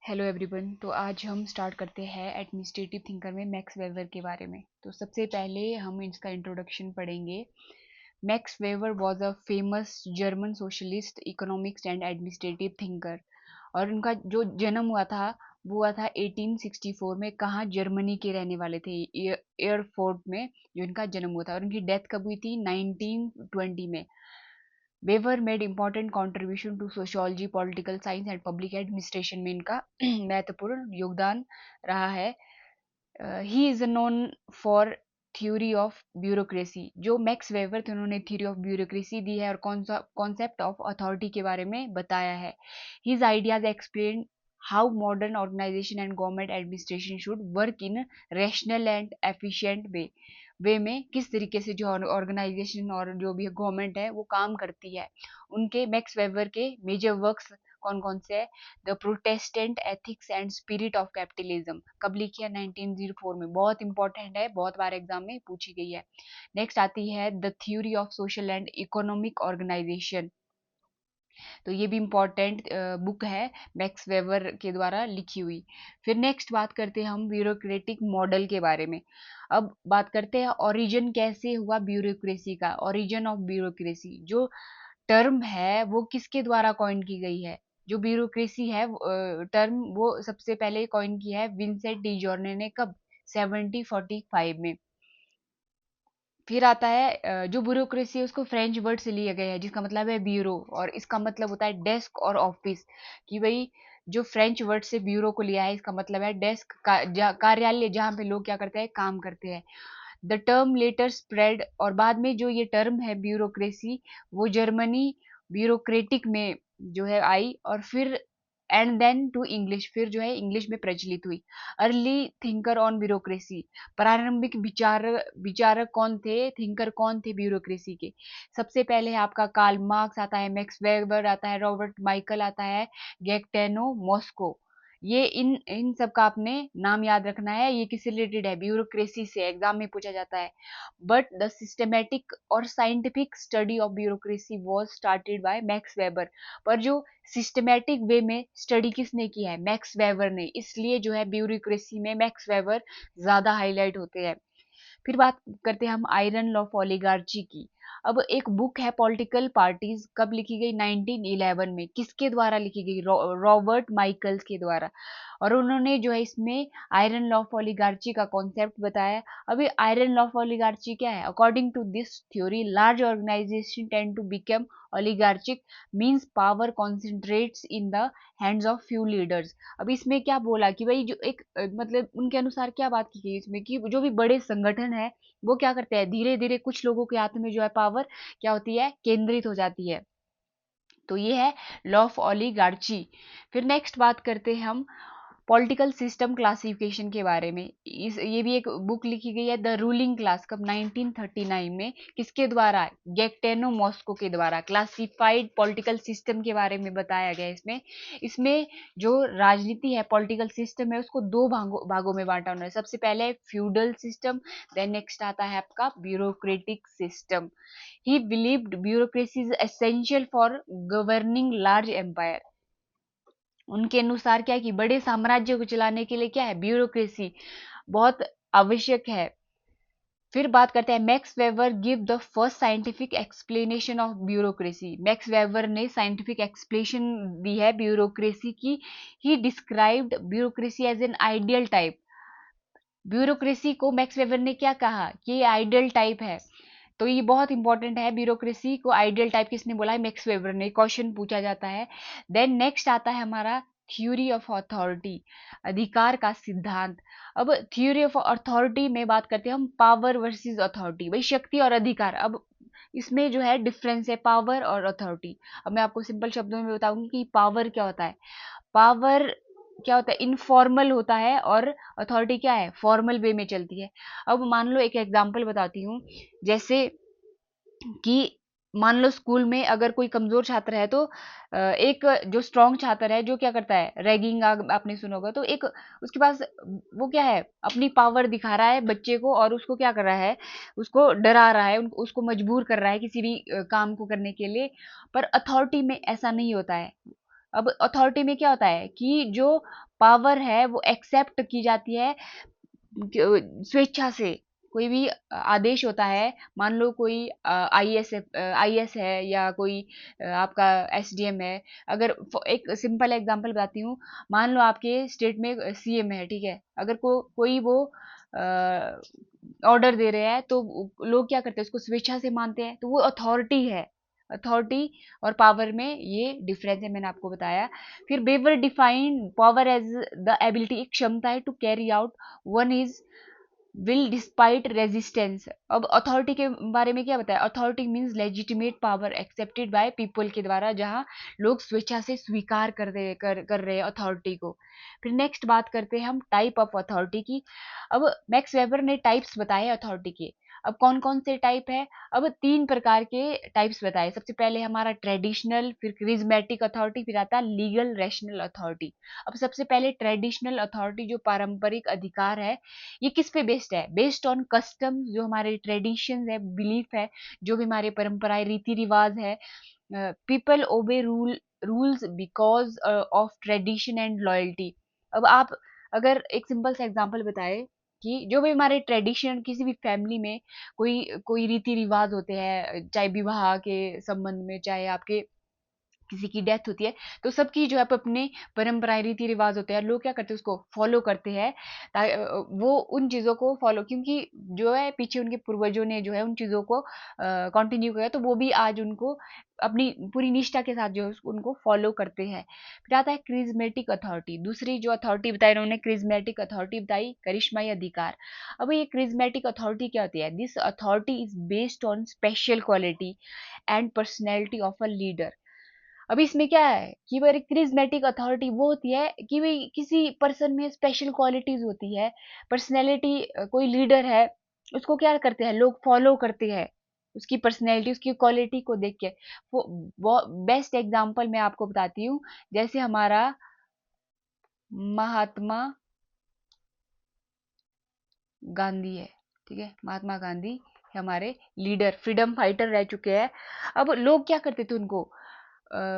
Hello everyone. तो आज हम स्टार्ट करते हैं एडमिनिस्ट्रेटिव थिंकर में मैक्स वेबर के बारे में। तो सबसे पहले हम इसका इंट्रोडक्शन पढ़ेंगे। Max weber was a famous German socialist economics and administrative thinker. और उनका जो जन्म हुआ था वो हुआ था 1864 में। कहाँ? जर्मनी के रहने वाले थे, एयरफोर्ट में जो इनका जन्म हुआ था। और उनकी डेथ कब हुई थी? 1920 में। Weber made important contribution to sociology, political science and public administration में इनका महत्वपूर्ण योगदान रहा है। He is known for theory of bureaucracy. जो मैक्स वेवर थे उन्होंने थ्योरी ऑफ ब्यूरोक्रेसी दी है और कॉन्सेप्ट ऑफ अथॉरिटी के बारे में बताया है। His ideas explain how modern organization and government administration should work in rational and efficient way में किस तरीके से जो ऑर्गेनाइजेशन और जो भी गवर्नमेंट है वो काम करती है। उनके मैक्स वेबर के मेजर वर्क्स कौन कौन से है? The Protestant ethics and spirit of capitalism. कब लिखी है? 1904 में। बहुत इंपॉर्टेंट है, बहुत बार एग्जाम में पूछी गई है। नेक्स्ट आती है the theory of social and economic organization. तो ये भी इम्पोर्टेंट बुक है, मैक्स वेबर के द्वारा लिखी हुई। फिर नेक्स्ट बात करते हैं हम ब्यूरोक्रेटिक मॉडल के बारे में। अब बात करते हैं ओरिजिन कैसे हुआ ब्यूरोक्रेसी का। ओरिजिन ऑफ ब्यूरोक्रेसी जो टर्म है वो किसके द्वारा कॉइन की गई है? जो ब्यूरोक्रेसी है टर्म वो सबसे पहले कॉइन की है विंसेंट डी जॉर्ने ने। कब? 1745 में। फिर आता है जो ब्यूरोक्रेसी है उसको फ्रेंच वर्ड से लिया गया है जिसका मतलब है ब्यूरो, और इसका मतलब होता है डेस्क और ऑफिस। कि भाई जो फ्रेंच वर्ड से ब्यूरो को लिया है इसका मतलब है डेस्क का, कार्यालय जहाँ पे लोग क्या करते हैं? काम करते हैं। द टर्म लेटर स्प्रेड, और बाद में जो ये टर्म है ब्यूरोक्रेसी वो जर्मनी ब्यूरोक्रेटिक में जो है आई, और फिर एंड देन टू इंग्लिश, फिर जो है इंग्लिश में प्रचलित हुई। Early thinker on bureaucracy. प्रारंभिक विचारक कौन थे? थिंकर कौन थे ब्यूरोक्रेसी के? सबसे पहले है आपका कार्ल मार्क्स आता है, मैक्स वेबर आता है, रॉबर्ट माइकल आता है, गैक्टेनो मॉस्को। ये इन इन सब का आपने नाम याद रखना है। ये किससे रिलेटेड है? ब्यूरोक्रेसी से, एग्जाम में पूछा जाता है। बट द सिस्टमेटिक और scientific study of bureaucracy was started by max weber. पर जो सिस्टमेटिक वे में स्टडी किसने की है? मैक्स वेबर ने। इसलिए जो है ब्यूरोक्रेसी में मैक्स वेबर ज्यादा हाईलाइट होते हैं। फिर बात करते हैं हम आयरन लॉ ऑफ ओलिगार्ची की। अब एक बुक है पॉलिटिकल पार्टीज, कब लिखी गई? 1911 में। किसके द्वारा लिखी गई? रॉबर्ट माइकल्स के द्वारा। और उन्होंने जो है इसमें आयरन लॉ ऑफ ओलिगार्ची का कॉन्सेप्ट बताया। अभी आयरन लॉ ऑफ ओलिगार्ची क्या है? According to this theory large organisation tend to become oligarchic, means power concentrates in the hands of few leaders. अब इसमें क्या बोला कि भाई जो एक मतलब उनके अनुसार क्या बात की गई इसमें कि जो भी बड़े संगठन है वो क्या करते हैं? धीरे धीरे कुछ लोगों के हाथ में जो है पावर क्या होती है? केंद्रित हो जाती है। तो ये है लॉ ऑफ ओलिगार्ची। फिर नेक्स्ट बात करते हैं हम पॉलिटिकल सिस्टम क्लासिफिकेशन के बारे में। इस ये भी एक बुक लिखी गई है द रूलिंग क्लास। कब? 1939 में। किसके द्वारा? गैक्टेनो मॉस्को के द्वारा। क्लासिफाइड पॉलिटिकल सिस्टम के बारे में बताया गया है इसमें। इसमें जो राजनीति है, पॉलिटिकल सिस्टम है, उसको दो भागों में बांटा उन्होंने। सबसे पहले फ्यूडल सिस्टम, देन नेक्स्ट आता है आपका bureaucratic system. He believed bureaucracy is essential for governing large empire. उनके अनुसार क्या है कि बड़े साम्राज्य को चलाने के लिए क्या है? ब्यूरोक्रेसी बहुत आवश्यक है। फिर बात करते हैं Max Weber give the first scientific explanation of bureaucracy. Max Weber ने साइंटिफिक एक्सप्लेनेशन दी है ब्यूरोक्रेसी की। He described bureaucracy as an ideal type. Bureaucracy को मैक्स वेबर ने क्या कहा? कि ये आइडियल टाइप है। तो ये बहुत इंपॉर्टेंट है। ब्यूरोक्रेसी को आइडियल टाइप किसने बोला है? मैक्स वेबर ने। क्वेश्चन पूछा जाता है। देन नेक्स्ट आता है हमारा थ्योरी ऑफ अथॉरिटी, अधिकार का सिद्धांत। अब थ्योरी ऑफ अथॉरिटी में बात करते हैं हम पावर वर्सेस अथॉरिटी। भाई शक्ति और अधिकार। अब इसमें जो है डिफरेंस है पावर और अथॉरिटी। अब मैं आपको सिंपल शब्दों में बताऊंगी कि पावर क्या होता है। पावर क्या होता है? इनफॉर्मल होता है, और अथॉरिटी क्या है? फॉर्मल वे में चलती है। अब मान लो एक एग्जांपल बताती हूँ। जैसे कि मान लो स्कूल में अगर कोई कमजोर छात्र है तो एक जो स्ट्रांग छात्र है जो क्या करता है? रैगिंग आपने सुना होगा। तो एक उसके पास वो क्या है? अपनी पावर दिखा रहा है बच्चे को, और उसको क्या कर रहा है? उसको डरा रहा है, उसको मजबूर कर रहा है किसी भी काम को करने के लिए। पर अथॉरिटी में ऐसा नहीं होता है। अब अथॉरिटी में क्या होता है कि जो पावर है वो एक्सेप्ट की जाती है स्वेच्छा से। कोई भी आदेश होता है, मान लो कोई आईएएस है या कोई आपका एसडीएम है। अगर एक सिंपल एग्जांपल बताती हूँ, मान लो आपके स्टेट में सीएम है, ठीक है, अगर कोई वो ऑर्डर दे रहे हैं तो लोग क्या करते हैं, उसको स्वेच्छा से मानते हैं, तो वो अथॉरिटी है। अथॉरिटी और पावर में ये डिफरेंस है, मैंने आपको बताया। फिर Weber define power as the ability, एक क्षमता है to carry out one is will despite resistance. अब अथॉरिटी के बारे में क्या बताया, authority means legitimate power accepted by people के द्वारा, जहां लोग स्वेच्छा से स्वीकार कर रहे हैं अथॉरिटी को। फिर नेक्स्ट बात करते हैं हम टाइप ऑफ अथॉरिटी की। अब मैक्स वेबर ने टाइप्स बताए अथॉरिटी के। अब कौन कौन से टाइप है, अब 3 प्रकार के टाइप्स बताए। सबसे पहले हमारा ट्रेडिशनल, फिर क्रिज्मेटिक अथॉरिटी, फिर आता है लीगल रैशनल अथॉरिटी। अब सबसे पहले ट्रेडिशनल अथॉरिटी, जो पारंपरिक अधिकार है, ये किस पे बेस्ड है, बेस्ड ऑन कस्टम, जो हमारे ट्रेडिशन है, बिलीफ है, जो भी हमारे परंपराएं रीति रिवाज है। People obey rules because of tradition and loyalty. अब आप अगर एक सिंपल सा एग्जांपल बताए कि जो भी हमारे ट्रेडिशन, किसी भी फैमिली में कोई कोई रीति रिवाज होते हैं, चाहे विवाह के संबंध में, चाहे आपके किसी की डेथ होती है, तो सबकी जो है अपने परंपराएं रीति रिवाज होते हैं, लोग क्या करते हैं, उसको फॉलो करते हैं। वो उन चीज़ों को फॉलो, क्योंकि जो है पीछे उनके पूर्वजों ने जो है उन चीज़ों को कंटिन्यू किया, तो वो भी आज उनको अपनी पूरी निष्ठा के साथ जो है उनको फॉलो करते हैं। फिर आता है क्रिज्मेटिक अथॉरिटी, दूसरी जो अथॉरिटी बताई इन्होंने, क्रिज्मेटिक अथॉरिटी बताई, करिश्माई अधिकार। अब ये क्रिज्मेटिक अथॉरिटी क्या होती है, this authority is based on special quality and personality of a leader. अब इसमें क्या है कि भाई क्रिज्मेटिक अथॉरिटी वो होती है कि भाई किसी पर्सन में स्पेशल क्वालिटीज होती है, पर्सनैलिटी, कोई लीडर है, उसको क्या करते हैं लोग, फॉलो करते हैं, उसकी पर्सनैलिटी, उसकी क्वालिटी को देख के। वो बेस्ट एग्जांपल मैं आपको बताती हूँ, जैसे हमारा महात्मा गांधी है, ठीक है, महात्मा गांधी हमारे लीडर, फ्रीडम फाइटर रह चुके हैं। अब लोग क्या करते थे, उनको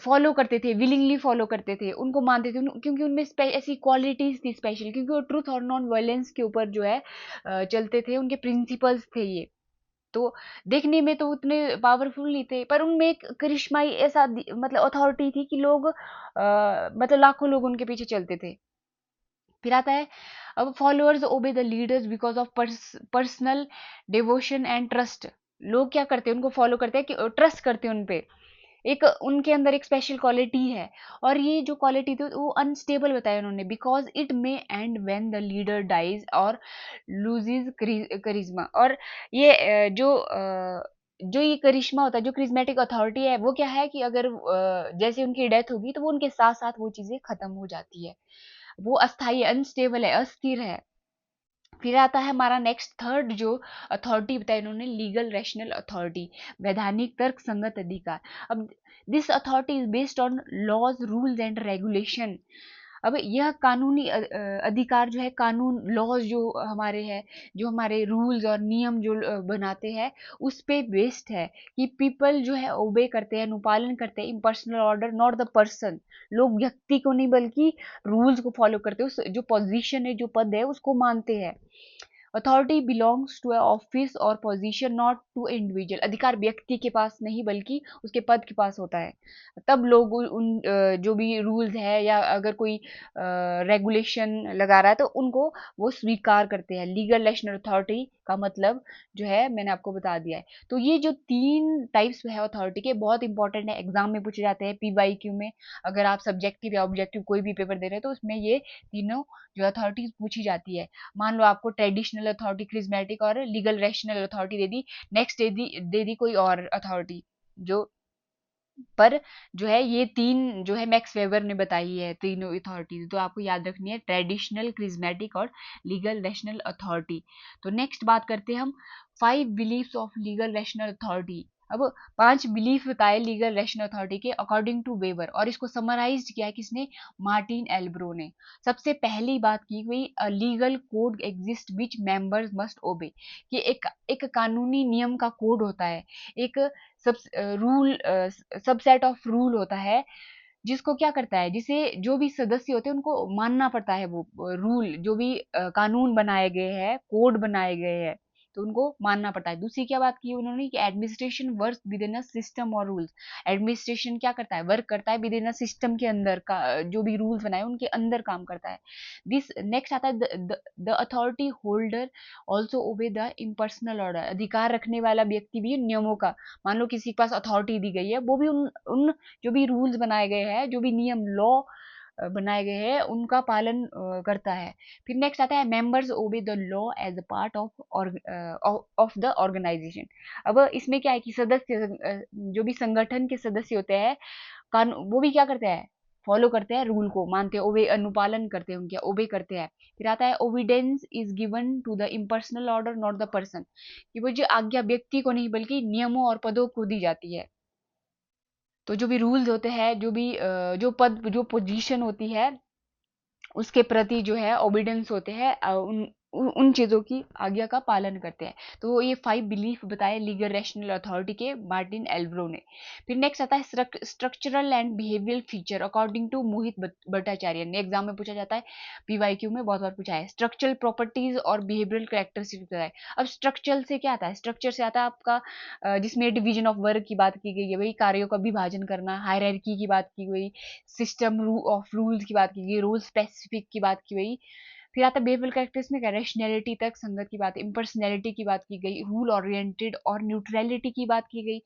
फॉलो करते थे, विलिंगली फॉलो करते थे, उनको मानते थे, क्योंकि उनमें ऐसी क्वालिटीज थी स्पेशल, क्योंकि वो ट्रूथ और नॉन वायलेंस के ऊपर जो है चलते थे, उनके प्रिंसिपल्स थे ये। तो देखने में तो उतने पावरफुल नहीं थे, पर उनमें एक करिश्माई ऐसा मतलब अथॉरिटी थी कि लोग मतलब लाखों लोग उनके पीछे चलते थे। फिर आता है, अब followers obey the leaders because of personal devotion and trust. लोग क्या करते हैं, उनको फॉलो करते हैं कि ट्रस्ट करते हैं उन पे, एक उनके अंदर एक स्पेशल क्वालिटी है। और ये जो क्वालिटी थी वो अनस्टेबल बताया उन्होंने, because it may end when the leader dies और लूजेज करिश्मा। और ये जो ये करिश्मा होता है, जो क्रिज्मेटिक अथॉरिटी है, वो क्या है कि अगर जैसे उनकी डेथ होगी तो वो उनके साथ साथ वो चीजें खत्म हो जाती है, वो अस्थाई, अनस्टेबल है, अस्थिर है। फिर आता है हमारा नेक्स्ट थर्ड जो अथॉरिटी बताया इन्होंने, लीगल रैशनल अथॉरिटी, वैधानिक तर्क संगत अधिकार। अब this authority is based on laws rules and regulation. अब यह कानूनी अधिकार जो है, कानून, लॉज जो हमारे हैं, जो हमारे रूल्स और नियम जो बनाते हैं, उस पे बेस्ड है कि पीपल जो है ओबे करते हैं, अनुपालन करते हैं, impersonal order, not the person. लोग व्यक्ति को नहीं बल्कि रूल्स को फॉलो करते हैं, उस जो पोजीशन है, जो पद है, उसको मानते हैं। Authority belongs to a office और पोजीशन, नॉट टू इंडिविजुअल। अधिकार व्यक्ति के पास नहीं बल्कि उसके पद के पास होता है, तब लोग उन जो भी रूल्स है या अगर कोई रेगुलेशन लगा रहा है तो उनको वो स्वीकार करते हैं। लीगल नेशनल अथॉरिटी का मतलब जो है मैंने आपको बता दिया है। तो ये जो 3 टाइप्स है अथॉरिटी के, बहुत इंपॉर्टेंट है, एग्जाम में पूछे जाते हैं, पीवाईक्यू में। अगर आप सब्जेक्टिव या ऑब्जेक्टिव कोई भी पेपर दे रहे हैं तो उसमें ये तीनों जो अथॉरिटीज पूछी जाती है। मान लो आपको ट्रेडिशनल अथॉरिटी, क्रिज्मेटिक और लीगल रैशनल अथॉरिटी दे दी, नेक्स्ट दे दी कोई और अथॉरिटी, जो पर जो है ये 3 जो है मैक्स वेबर ने बताई है, तीनों अथॉरिटीज, तो आपको याद रखनी है, ट्रेडिशनल, क्रिज्मेटिक और लीगल रैशनल अथॉरिटी। तो नेक्स्ट बात करते हैं हम 5 beliefs of legal rational authority. अब 5 बिलीफ बताए लीगल रैशनल अथॉरिटी के अकॉर्डिंग टू वेबर, और इसको समराइज किया है किसने, मार्टिन एल्ब्रो ने। सबसे पहली बात की गई, a legal code exist which members must ओबे, कि एक कानूनी नियम का कोड होता है, एक सब रूल, सबसेट ऑफ रूल होता है जिसको क्या करता है, जिसे जो भी सदस्य होते हैं उनको मानना पड़ता है, वो रूल जो भी कानून बनाए गए हैं, कोड बनाए गए हैं, तो उनको मानना पड़ता है। दूसरी क्या बात की उन्होंने कि administration work with in a system और रूल्स। एडमिनिस्ट्रेशन क्या करता है, वर्क करता है विद इन अ सिस्टम के अंदर का, जो भी रूल्स बनाए उनके अंदर काम करता है। दिस नेक्स्ट आता है the authority holder also obey the impersonal order. अधिकार रखने वाला व्यक्ति भी नियमों का, मान लो किसी के पास अथॉरिटी दी गई है, वो भी उन उन जो भी रूल्स बनाए गए हैं, जो भी नियम लॉ बनाए गए हैं, उनका पालन करता है। फिर नेक्स्ट आता है members obey the law as a part of the organization. अब इसमें क्या है कि सदस्य जो भी संगठन के सदस्य होते हैं, कानून वो भी क्या करते हैं, फॉलो करते हैं, रूल को मानते हैं, ओबे अनुपालन करते हैं, उनके ओबे करते हैं। फिर आता है obedience is given to the impersonal order not the person, कि वो जो आज्ञा व्यक्ति को नहीं बल्कि नियमों और पदों को दी जाती है। तो जो भी रूल्स होते हैं, जो भी जो पद जो पोजीशन होती है, उसके प्रति जो है ओबिडेंस होते हैं, उन चीज़ों की आज्ञा का पालन करते हैं। तो ये 5 बिलीफ बताए लीगल रैशनल अथॉरिटी के मार्टिन एल्ब्रो ने। फिर नेक्स्ट आता है structural and behavioural feature according to Mohit Bhattacharya ने। एग्जाम में पूछा जाता है, पीवाईक्यू में बहुत बार पूछा है। स्ट्रक्चरल प्रॉपर्टीज और बिहेवियरल कैरेक्टरिस्टिक्स बताए। अब स्ट्रक्चरल से क्या आता है, स्ट्रक्चर से आता है आपका जिसमें डिवीजन ऑफ वर्क की बात की गई है, वही कार्यों का विभाजन करना, हायरार्की की बात की गई, सिस्टम ऑफ रूल्स की बात की गई, रूल स्पेसिफिक की बात की गई। फिर आता है बिहेवियरल कैरेक्टर्स में क्या, रैशनैलिटी तक संगत की बात, इम्पर्सनैलिटी की बात की गई, रूल ओरिएंटेड और न्यूट्रलिटी की बात की गई।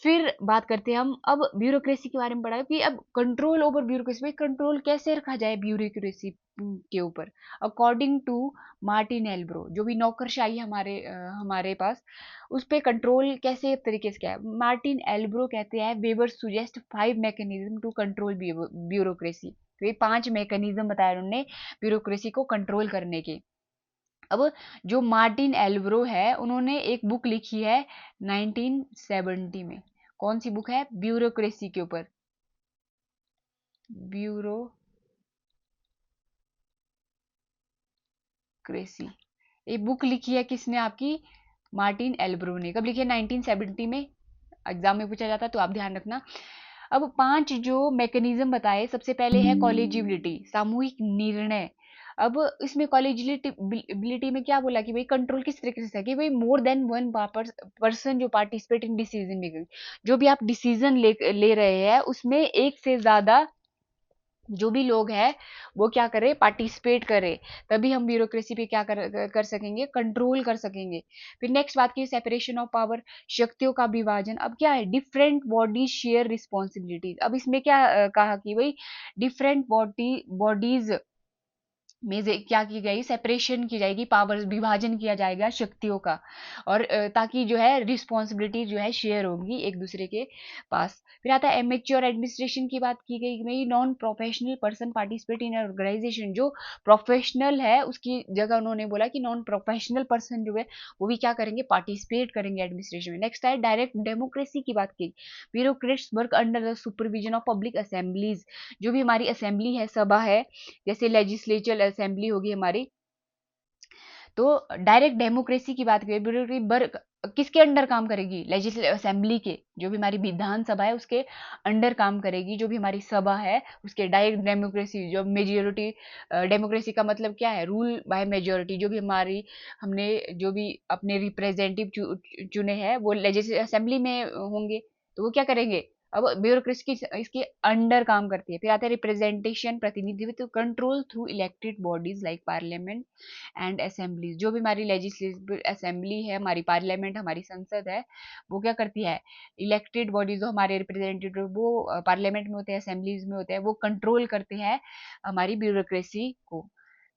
फिर बात करते हैं हम अब ब्यूरोक्रेसी के बारे में। पढ़ा कि अब कंट्रोल ओवर ब्यूरोक्रेसी, भाई कंट्रोल कैसे रखा जाए ब्यूरोक्रेसी के ऊपर। अकॉर्डिंग टू मार्टिन एल्ब्रो, जो भी नौकरशाही हमारे पास, उस पर कंट्रोल कैसे तरीके से क्या है। मार्टिन एल्ब्रो कहते हैं Weber suggest 5 mechanism to control bureaucracy. तो ये 5 मैकेनिज्म बताया उन्होंने ब्यूरोक्रेसी को कंट्रोल करने के। अब जो मार्टिन एल्ब्रो है, उन्होंने एक बुक लिखी है 1970 में। कौन सी बुक है, ब्यूरोक्रेसी के ऊपर, ब्यूरोक्रेसी। ये बुक लिखी है किसने आपकी, मार्टिन एल्ब्रो ने। कब लिखी है, 1970 में। एग्जाम में पूछा जाता है तो आप ध्यान रखना। अब 5 जो मैकेनिज्म बताए, सबसे पहले है कॉलेजिबिलिटी, सामूहिक निर्णय। अब इसमें कॉलेजिबिलिटी में क्या बोला कि भाई कंट्रोल किस तरीके से है कि भाई मोर देन वन पर्सन जो पार्टिसिपेट इन डिसीजन मेकिंग। जो भी आप डिसीजन ले रहे हैं, उसमें एक से ज्यादा जो भी लोग हैं वो क्या करें, पार्टिसिपेट करें, तभी हम ब्यूरोक्रेसी पे क्या कर सकेंगे, कंट्रोल कर सकेंगे। फिर नेक्स्ट बात की सेपरेशन ऑफ पावर, शक्तियों का विभाजन। अब क्या है, डिफरेंट बॉडीज शेयर रिस्पॉन्सिबिलिटीज। अब इसमें क्या कहा कि भाई डिफरेंट बॉडीज में क्या की जाएगी, सेपरेशन की जाएगी, पावर्स विभाजन किया जाएगा शक्तियों का, और ताकि जो है रिस्पॉन्सिबिलिटी जो है शेयर होंगी एक दूसरे के पास। फिर आता है एमेच्योर एडमिनिस्ट्रेशन की बात की गई, भाई non professional person participate in organization. जो प्रोफेशनल है उसकी जगह उन्होंने बोला कि नॉन प्रोफेशनल पर्सन जो है वो भी क्या करेंगे, पार्टिसिपेट करेंगे एडमिनिस्ट्रेशन में। नेक्स्ट है डायरेक्ट डेमोक्रेसी की बात की, bureaucrats work under the supervision of public assemblies. जो भी हमारी असेंबली है, सभा है, जैसे लेजिस्लेचर असेंबली होगी हमारी, तो डायरेक्ट डेमोक्रेसी की बात करें, ब्यूरोक्रेसी किसके अंडर काम करेगी, लेजिस्लेटिव असेंबली के, जो भी हमारी विधानसभा है उसके अंडर काम करेगी। जो भी हमारी सभा है उसके डायरेक्ट डेमोक्रेसी, जो मेजोरिटी डेमोक्रेसी का मतलब क्या है, रूल बाय मेजोरिटी। जो भी हमारी हमने जो भी अपने रिप्रेजेंटेटिव चुने हैं वो लेजिस्लेटिव असेंबली में होंगे, तो वो क्या करेंगे, अब ब्यूरोक्रेसी की इसके अंडर काम करती है। फिर आता है रिप्रेजेंटेशन, प्रतिनिधित्व, control through elected bodies like parliament and assemblies. जो भी हमारी लेजिस्लेटिव असेंबली है, हमारी पार्लियामेंट, हमारी संसद है, वो क्या करती है, इलेक्टेड बॉडीज जो हमारे रिप्रेजेंटेटिव वो पार्लियामेंट में होते हैं, असेंबलीज में होते हैं, वो कंट्रोल करते हैं हमारी ब्यूरोक्रेसी को।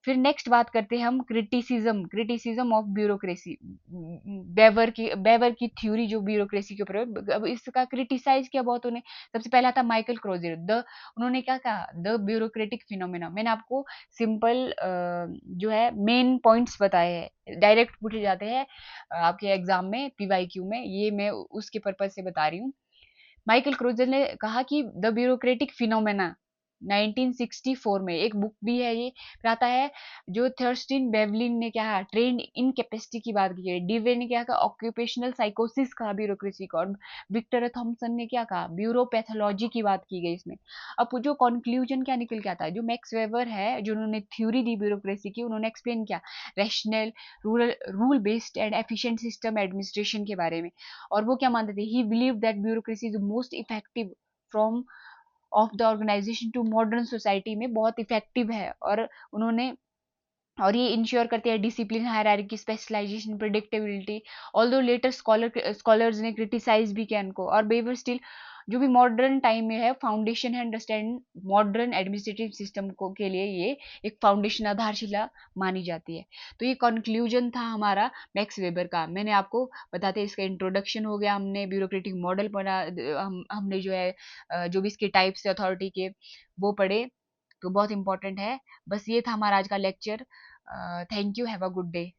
फिर नेक्स्ट बात करते हैं हम क्रिटिसिज्म ऑफ ब्यूरोक्रेसी। बेवर की थ्योरी जो ब्यूरोक्रेसी के ऊपर है, अब इसका क्रिटिसाइज किया बहुत उन्हें। सबसे पहला था माइकल क्रोजर, द उन्होंने क्या कहा, द ब्यूरोक्रेटिक फिनोमेना। मैंने आपको सिंपल जो है मेन पॉइंट्स बताए हैं, डायरेक्ट पूछे जाते हैं आपके एग्जाम में, पीवाईक्यू में, ये मैं उसके पर्पज से बता रही हूँ। माइकल क्रोजर ने कहा कि द ब्यूरोक्रेटिक फिनोमेना 1964 में एक बुक भी है ये। फिर आता है जो थर्स्टिन बेवलिन ने क्या है ट्रेंड इनकेपेसिटी की बात की है, डिवे ने क्या कहा ऑक्यूपेशनल साइकोसिस कहा ब्यूरोक्रेसी को, और विक्टर थॉमसन ने क्या कहा ब्यूरोपैथोलॉजी की बात की गई इसमें। अब जो कंक्लूजन क्या निकल के आता है, जो मैक्स वेबर है जो उन्होंने थ्योरी दी ब्यूरोक्रेसी की, उन्होंने एक्सप्लेन किया rational rule based and efficient system administration के बारे में। और वो क्या मानते थे, he believe that bureaucracy is most effective from of the organization to modern society में बहुत इफेक्टिव है। और ये इंश्योर करते हैं discipline, hierarchy, specialization, predictability. Although later scholars ने क्रिटिसाइज भी किया इनको, और बेवर स्टिल जो भी मॉडर्न टाइम में है फाउंडेशन है अंडरस्टैंड मॉडर्न एडमिनिस्ट्रेटिव सिस्टम को के लिए ये एक फाउंडेशन आधारशिला मानी जाती है। तो ये कंक्लूजन था हमारा मैक्स वेबर का। मैंने आपको बताते इसका इंट्रोडक्शन हो गया, हमने ब्यूरोक्रेटिक मॉडल पढ़ा, हमने जो है जो भी इसके टाइप्स है अथॉरिटी के वो पढ़े, तो बहुत इंपॉर्टेंट है। बस ये था हमारा आज का lecture. Thank you, have a good day.